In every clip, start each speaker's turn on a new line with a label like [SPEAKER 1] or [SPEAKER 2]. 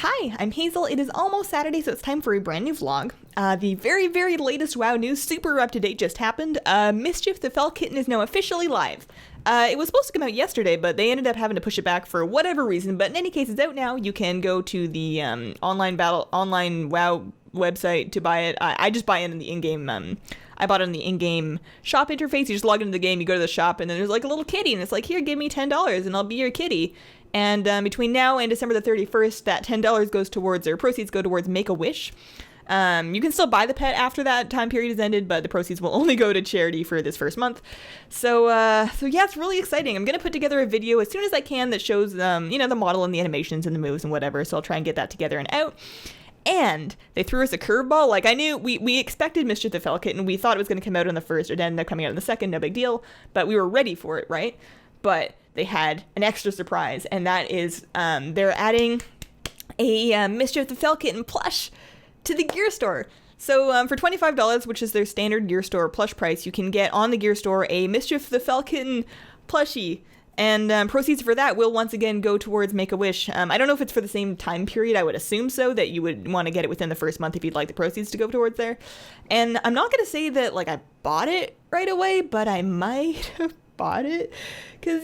[SPEAKER 1] Hi, I'm Hazel. It is almost Saturday, so it's time for a brand new vlog. The very, very latest WoW news, super up-to-date, just happened. Mischief the Fel Kitten is now officially live. It was supposed to come out yesterday, but they ended up having to push it back for whatever reason. But in any case, it's out now. You can go to the online WoW website to buy it. I just buy it in the in-game. I bought it in the in-game shop interface. You just log into the game, you go to the shop, and then there's like a little kitty, and it's like, here, give me $10, and I'll be your kitty. And between now and December the 31st, that $10 goes towards, or proceeds go towards Make-A-Wish. You can still buy the pet after that time period is ended, but the proceeds will only go to charity for this first month. So yeah, it's really exciting. I'm going to put together a video as soon as I can that shows, the model and the animations and the moves and whatever. So I'll try and get that together and out. And they threw us a curveball. Like, I knew we expected Mischief the Fel Kitten. We thought it was going to come out on the first, or ended up coming out on the second. No big deal. But we were ready for it, right? But they had an extra surprise, and that is they're adding a Mischief the Fel Kitten plush to the gear store. So for $25, which is their standard gear store plush price, you can get on the gear store a Mischief the Fel Kitten plushie. And proceeds for that will once again go towards Make-A-Wish. I don't know if it's for the same time period. I would assume so, that you would want to get it within the first month if you'd like the proceeds to go towards there. And I'm not going to say that, like, I bought it right away, but I might have bought it. Because,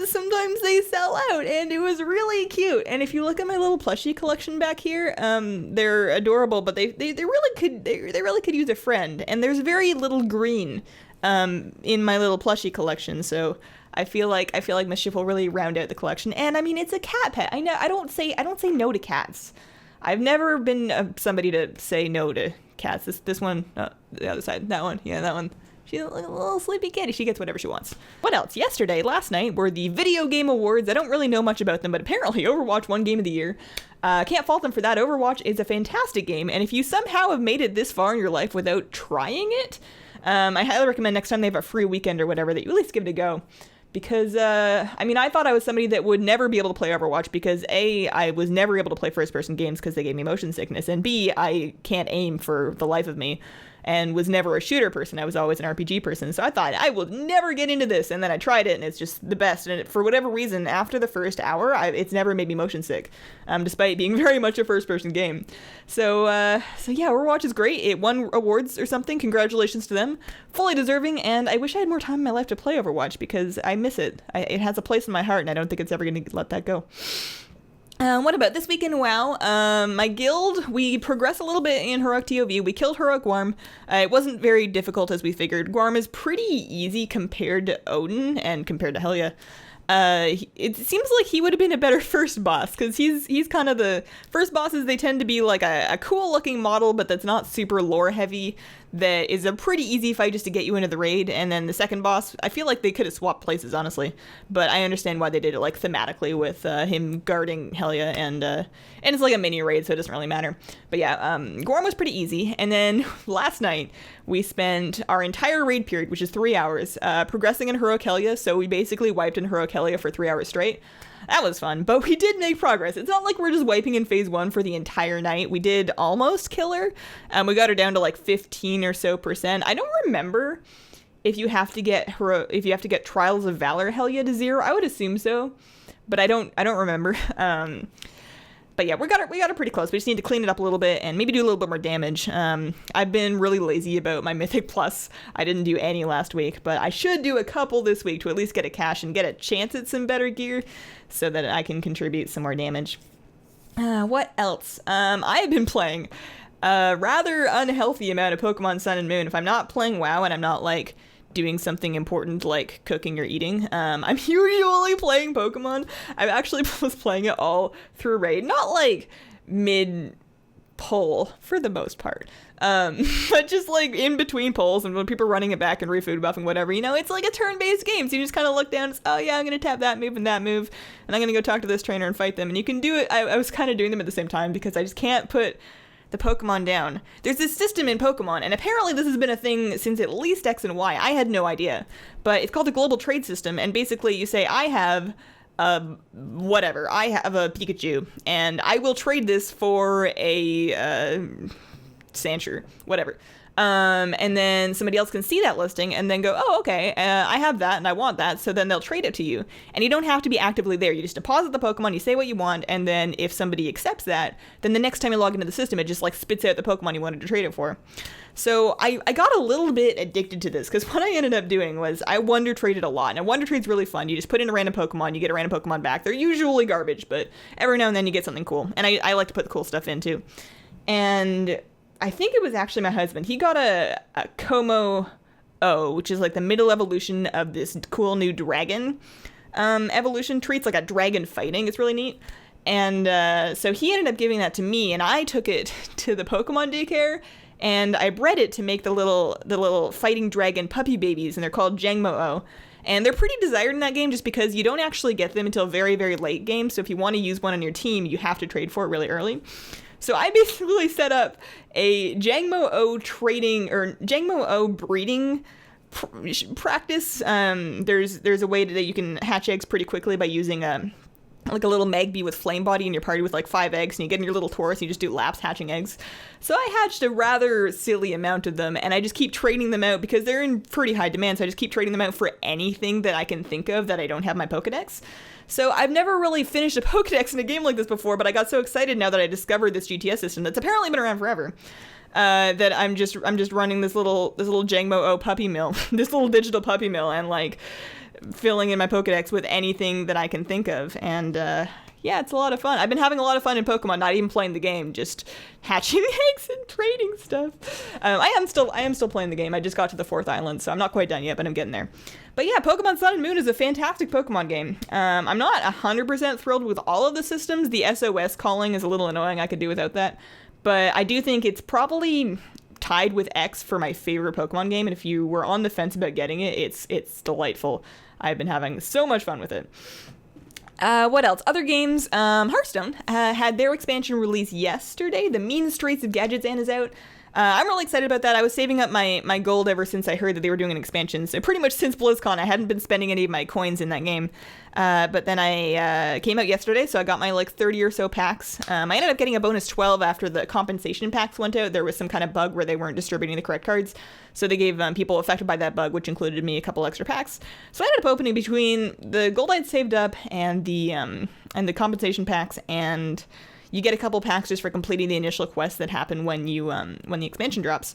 [SPEAKER 1] sometimes they sell out, and it was really cute. And if you look at my little plushie collection back here, they're adorable, but they really could use a friend. And there's very little green in my little plushie collection, so I feel like Mischief will really round out the collection. And I mean, it's a cat pet. I know I don't say no to cats. I've never been somebody to say no to cats. This one, the other side, that one, yeah, that one. She's a little sleepy kitty. She gets whatever she wants. What else? Last night, were the Video Game Awards. I don't really know much about them, but apparently Overwatch won Game of the Year. Can't fault them for that. Overwatch is a fantastic game, and if you somehow have made it this far in your life without trying it, I highly recommend next time they have a free weekend or whatever that you at least give it a go. Because, I thought I was somebody that would never be able to play Overwatch because A, I was never able to play first-person games because they gave me motion sickness, and B, I can't aim for the life of me, and was never a shooter person. I was always an RPG person, so I thought, I will never get into this, and then I tried it, and it's just the best, and for whatever reason, after the first hour, it's never made me motion sick, despite being very much a first-person game. So yeah, Overwatch is great. It won awards or something. Congratulations to them. Fully deserving, and I wish I had more time in my life to play Overwatch, because I miss it. It has a place in my heart, and I don't think it's ever going to let that go. What about this week in WoW? My guild, we progressed a little bit in Heroic TOV. We killed Heroic Guarm. It wasn't very difficult as we figured. Guarm is pretty easy compared to Odin and compared to Helya. It seems like he would have been a better first boss, because he's kind of the first bosses. They tend to be like a cool looking model, but that's not super lore heavy. That is a pretty easy fight just to get you into the raid. And then the second boss, I feel like they could have swapped places, honestly, but I understand why they did it like thematically with him guarding Helya, and it's like a mini raid, so it doesn't really matter. But yeah, Gorm was pretty easy. And then last night we spent our entire raid period, which is 3 hours, progressing in Heroic Helya. So we basically wiped in Heroic Helya for 3 hours straight. That was fun, but we did make progress. It's not like we're just wiping in phase 1 for the entire night. We did almost kill her. We got her down to like 15 or so %. I don't remember if you have to get Trials of Valor Helya to 0. I would assume so, but I don't remember. But yeah, we got her pretty close. We just need to clean it up a little bit and maybe do a little bit more damage. I've been really lazy about my Mythic Plus. I didn't do any last week, but I should do a couple this week to at least get a cash and get a chance at some better gear so that I can contribute some more damage. What else? I have been playing a rather unhealthy amount of Pokemon Sun and Moon. If I'm not playing WoW and I'm not like doing something important like cooking or eating, I'm usually playing Pokemon. I actually was playing it all through raid, not like mid poll for the most part, but just like in between polls and when people are running it back and refood buffing whatever, it's like a turn-based game, so you just kind of look down and say, oh yeah, I'm gonna tap that move and I'm gonna go talk to this trainer and fight them, and you can do it. I was kind of doing them at the same time because I just can't put the Pokemon down. There's this system in Pokemon, and apparently this has been a thing since at least X and Y. I had no idea, but it's called the global trade system, and basically you say, I have whatever, I have a Pikachu, and I will trade this for a Sandshrew, whatever. And then somebody else can see that listing and then go, oh, okay, I have that and I want that. So then they'll trade it to you. And you don't have to be actively there. You just deposit the Pokemon, you say what you want, and then if somebody accepts that, then the next time you log into the system, it just like spits out the Pokemon you wanted to trade it for. So I got a little bit addicted to this because what I ended up doing was I Wonder Traded a lot. And Wonder Trade's really fun. You just put in a random Pokemon, you get a random Pokemon back. They're usually garbage, but every now and then you get something cool. And I like to put the cool stuff in too. And I think it was actually my husband. He got a Como O, which is like the middle evolution of this cool new dragon evolution tree. It's like a dragon fighting. It's really neat. And so he ended up giving that to me, and I took it to the Pokemon daycare, and I bred it to make the little fighting dragon puppy babies, and they're called Jangmo-O. And they're pretty desired in that game just because you don't actually get them until very, very late game. So if you want to use one on your team, you have to trade for it really early. So I basically set up a Jangmo-O trading or Jangmo-O breeding practice. There's a way that you can hatch eggs pretty quickly by using like a little Magby with flame body in your party with like 5 eggs, and you get in your little Taurus and you just do laps hatching eggs. So I hatched a rather silly amount of them, and I just keep trading them out because they're in pretty high demand. So I just keep trading them out for anything that I can think of that I don't have my Pokedex. So I've never really finished a Pokedex in a game like this before, but I got so excited now that I discovered this GTS system that's apparently been around forever. That I'm just running this little Jangmo-O puppy mill, this little digital puppy mill, and like filling in my Pokedex with anything that I can think of. And yeah, it's a lot of fun. I've been having a lot of fun in Pokemon, not even playing the game, just hatching eggs and trading stuff. I am still playing the game. I just got to the 4th island, so I'm not quite done yet, but I'm getting there. But yeah, Pokemon Sun and Moon is a fantastic Pokemon game. I'm not 100% thrilled with all of the systems. The SOS calling is a little annoying. I could do without that. But I do think it's probably tied with X for my favorite Pokemon game, and if you were on the fence about getting it, it's delightful. I've been having so much fun with it. What else? Other games. Hearthstone had their expansion release yesterday. The Mean Streets of Gadgetzan is out. I'm really excited about that. I was saving up my gold ever since I heard that they were doing an expansion. So pretty much since BlizzCon, I hadn't been spending any of my coins in that game. But then I came out yesterday, so I got my like 30 or so packs. I ended up getting a bonus 12 after the compensation packs went out. There was some kind of bug where they weren't distributing the correct cards. So they gave people affected by that bug, which included me, a couple extra packs. So I ended up opening between the gold I'd saved up and the compensation packs, and you get a couple packs just for completing the initial quests that happen when the expansion drops.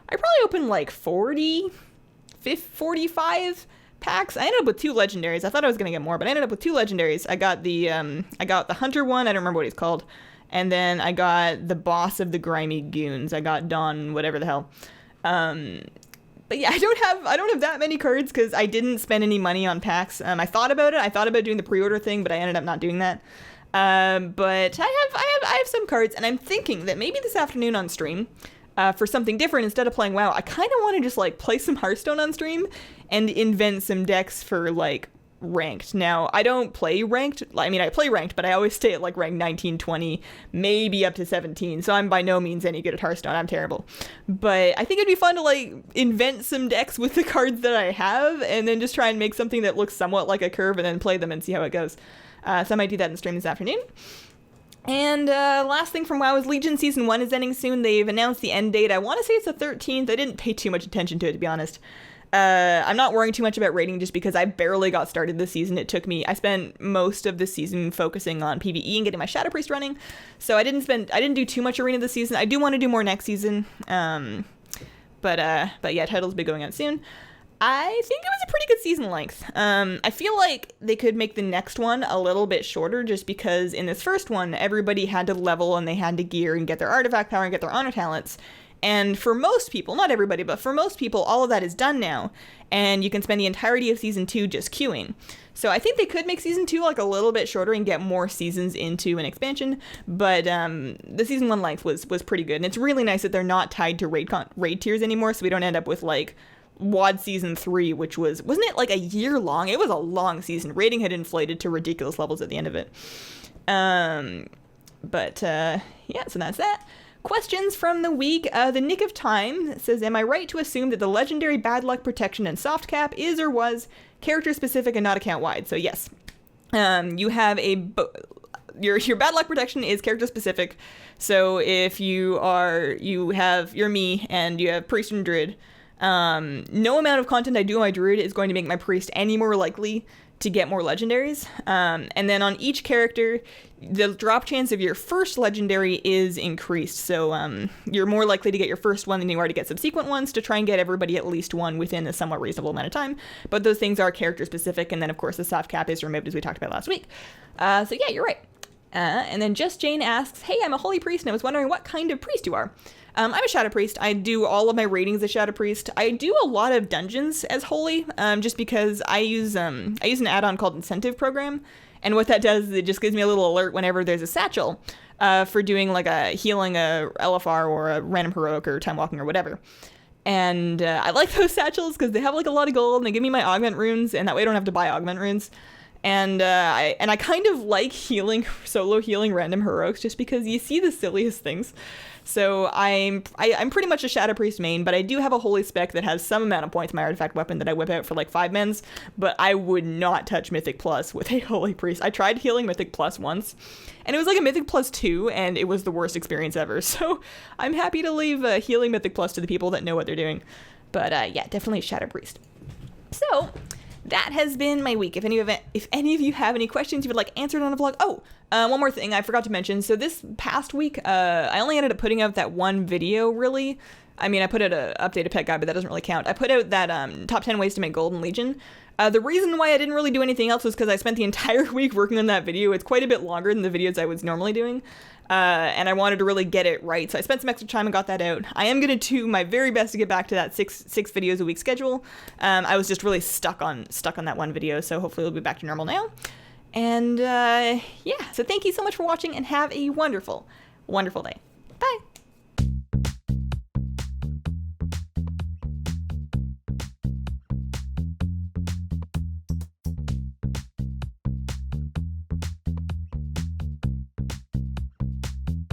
[SPEAKER 1] I probably opened like 45 packs. I ended up with 2 legendaries. I thought I was gonna get more, but I ended up with 2 legendaries. I got the hunter one. I don't remember what he's called, and then I got the boss of the grimy goons. I got Don, whatever the hell. But yeah, I don't have that many cards because I didn't spend any money on packs. I thought about it. I thought about doing the pre-order thing, but I ended up not doing that. But I have some cards, and I'm thinking that maybe this afternoon on stream, for something different, instead of playing WoW, I kind of want to just like play some Hearthstone on stream and invent some decks for like ranked. Now, I don't play ranked. I mean, I play ranked, but I always stay at like rank 19, 20, maybe up to 17. So I'm by no means any good at Hearthstone. I'm terrible. But I think it'd be fun to like invent some decks with the cards that I have, and then just try and make something that looks somewhat like a curve, and then play them and see how it goes. So I might do that in stream this afternoon. And last thing from WoW is Legion Season 1 is ending soon. They've announced the end date. I want to say it's the 13th. I didn't pay too much attention to it, to be honest. I'm not worrying too much about rating just because I barely got started this season. I spent most of the season focusing on PvE and getting my Shadow Priest running. So I didn't do too much arena this season. I do want to do more next season. But yeah, titles will be going out soon. I think it was a pretty good season length. I feel like they could make the next one a little bit shorter just because in this first one, everybody had to level and they had to gear and get their artifact power and get their honor talents. And for most people, not everybody, but for most people, all of that is done now. And you can spend the entirety of Season 2 just queuing. So I think they could make Season 2 like a little bit shorter and get more seasons into an expansion. But the Season 1 length was pretty good. And it's really nice that they're not tied to raid tiers anymore, so we don't end up with like WoD Season 3, which wasn't it like a year long? It was a long season. Rating had inflated to ridiculous levels at the end of it. Yeah, so that's that. Questions from the week. The Nick of Time says, am I right to assume that the legendary Bad Luck Protection and Soft Cap is or was character specific and not account wide? So yes. You have your bad luck protection is character specific. So if you're me and you have priest and druid, no amount of content I do on my druid is going to make my priest any more likely to get more legendaries. And then on each character, the drop chance of your first legendary is increased. So you're more likely to get your first one than you are to get subsequent ones, to try and get everybody at least one within a somewhat reasonable amount of time. But those things are character specific, and then of course the soft cap is removed, as we talked about last week. So yeah, you're right. And then Just Jane asks, hey, I'm a holy priest and I was wondering what kind of priest you are. I'm a Shadow Priest. I do all of my ratings as Shadow Priest. I do a lot of dungeons as Holy, just because I use an add-on called Incentive Program, and what that does is it just gives me a little alert whenever there's a satchel for doing like a healing a LFR or a random heroic or time walking or whatever. And I like those satchels because they have like a lot of gold and they give me my augment runes, and that way I don't have to buy augment runes. And I kind of like solo healing random heroics just because you see the silliest things. So I'm pretty much a Shadow Priest main, but I do have a Holy Spec that has some amount of points in my artifact weapon that I whip out for like 5 mens, but I would not touch Mythic Plus with a Holy Priest. I tried healing Mythic Plus once, and it was like a Mythic Plus 2, and it was the worst experience ever. So I'm happy to leave healing Mythic Plus to the people that know what they're doing. But yeah, definitely a Shadow Priest. So that has been my week. If any of you have any questions you would like answered on a vlog. One more thing I forgot to mention. So this past week, I only ended up putting out that one video, really. I mean, I put out an updated pet guide, but that doesn't really count. I put out that top 10 ways to make Golden Legion. The reason why I didn't really do anything else was because I spent the entire week working on that video. It's quite a bit longer than the videos I was normally doing. And I wanted to really get it right. So I spent some extra time and got that out. I am going to do my very best to get back to that six videos a week schedule. I was just really stuck on that one video. So hopefully we'll be back to normal now. And yeah, so thank you so much for watching and have a wonderful, wonderful day. Bye.